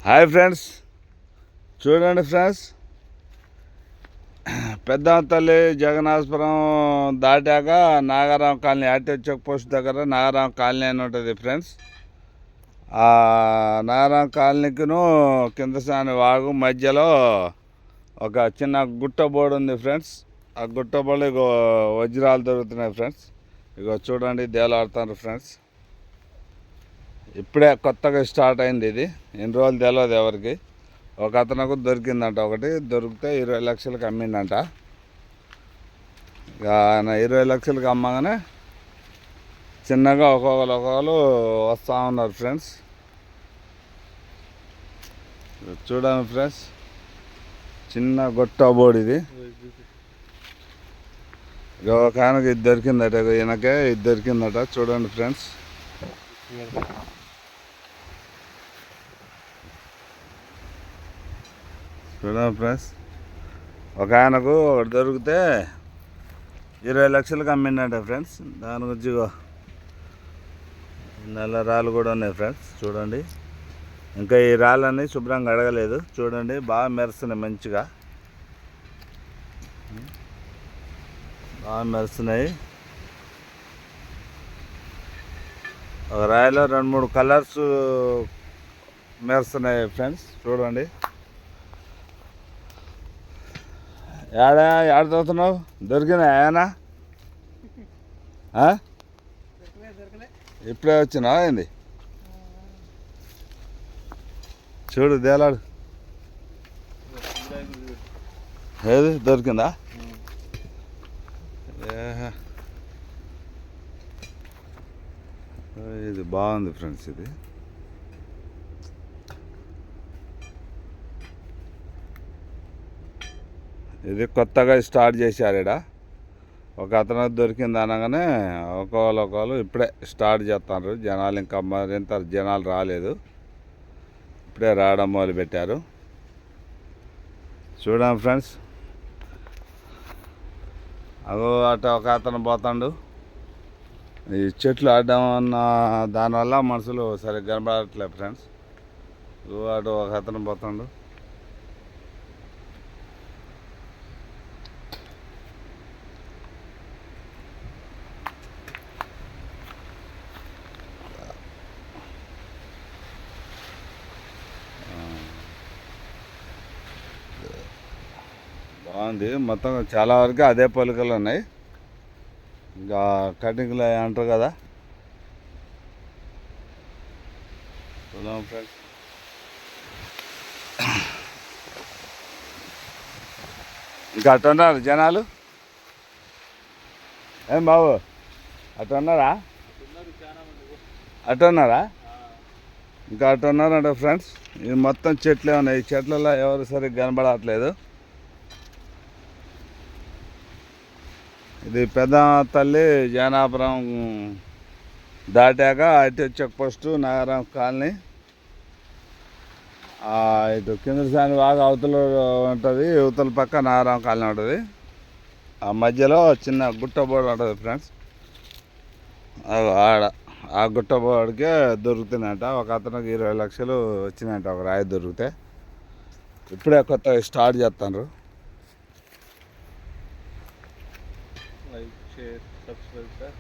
Hi friends, చూడండి friends, Peddanthalli Jagannathapuram దాటాక Nagaram colony RTO check post దగ్గర నాగారాం కాలనీ అని ఉంటుంది ఫ్రెండ్స్. ఆ నాగారాం కాలనీకిను కిందసాని వాగు మధ్యలో ఒక చిన్న గుట్ట బోర్డు ఉంది ఫ్రెండ్స్. ఆ గుట్ట బోర్డు ఇగో వజ్రాలు దొరుకుతున్నాయి ఫ్రెండ్స్. ఇగో చూడండి, దేలాడుతున్నారు ఫ్రెండ్స్. ఇప్పుడే కొత్తగా స్టార్ట్ అయింది ఇది. ఎన్ని రోజులు తెలియదు ఎవరికి. ఒక అతనికి దొరికిందంట, ఒకటి దొరికితే 20 లక్షలకు అమ్మిండంట. ఇక ఆయన 20 లక్షలకు అమ్మగానే చిన్నగా ఒక్కొక్కరు వస్తూ ఉన్నారు ఫ్రెండ్స్. చూడండి ఫ్రెండ్స్, చిన్న గొట్ట బోర్డు ఇది. ఇక ఒక ఆయనకి ఇది దొరికిందట, ఈయనకే ఇది దొరికిందట. చూడండి ఫ్రెండ్స్, చూడండి ఫ్రెండ్స్, ఒక ఆయనకు ఒకటి దొరికితే 20 లక్షలకు అమ్మిండంట ఫ్రెండ్స్. దాని గురించి నల్ల రాళ్ళు కూడా ఉన్నాయి ఫ్రెండ్స్. చూడండి, ఇంకా ఈ రాళ్ళని శుభ్రంగా అడగలేదు. చూడండి, బాగా మెరుస్తున్నాయి, మంచిగా బాగా మెరుస్తున్నాయి. ఒక రాయిలో 2-3 కలర్స్ మెరుస్తున్నాయి ఫ్రెండ్స్. చూడండి, ఏడ చదువుతున్నావు? దొరికినా ఏనా? ఇప్పుడే వచ్చినా ఏంది? చూడు, దేలాడు. ఏది దొరికిందా? ఇది బాగుంది ఫ్రెండ్స్. ఇది కొత్తగా స్టార్ట్ చేశారు ఇక్కడ. ఒక అతను దొరికింది అనగానే ఒకళ్ళు ఇప్పుడే స్టార్ట్ చేస్తున్నారు. జనాలు ఇంకా మరింత జనాలు రాలేదు, ఇప్పుడే రావడం మొదలుపెట్టారు. చూడండి ఫ్రెండ్స్, అగో అటు ఒక అతను పోతాడు. ఈ చెట్లు ఆడడం అన్న దానివల్ల మనుషులు సరిగ్గా కనబడట్లేదు ఫ్రెండ్స్. అటు ఒక అతను పోతాడు. బాగుంది, మొత్తం చాలా వరకు అదే పోలికలు ఉన్నాయి. ఇంకా కటింగ్లు అంటారు కదా. ఫ్రెండ్స్, ఇంకా అటు ఉన్నారు జనాలు. ఏం బాబు, అటు ఉన్నారా? అటు ఉన్నారా? ఇంకా అటు ఉన్నారంట ఫ్రెండ్స్. ఇది మొత్తం చెట్లే ఉన్నాయి. ఈ చెట్లలో ఎవరు సరిగ్గా కనబడట్లేదు. ఇది పెద్దంతల్లి జగన్నాథపురం దాటాక RTO check post Nagaram colony. ఇటు కిందసాని వాగు అవతల ఉంటుంది, యువతల పక్క నాగారాం కాలనీ ఉంటుంది. ఆ మధ్యలో చిన్న గుట్ట బోర్డు ఉంటుంది ఫ్రెండ్స్. ఆడ ఆ గుట్ట బోర్డుకే దొరుకుతున్నాయంట. ఒక అతనికి 20 లక్షలు వచ్చినాయంట ఒక రాయి దొరికితే. ఇప్పుడే కొత్తగా స్టార్ట్ చేస్తున్నారు. like, share, subscribe, sir.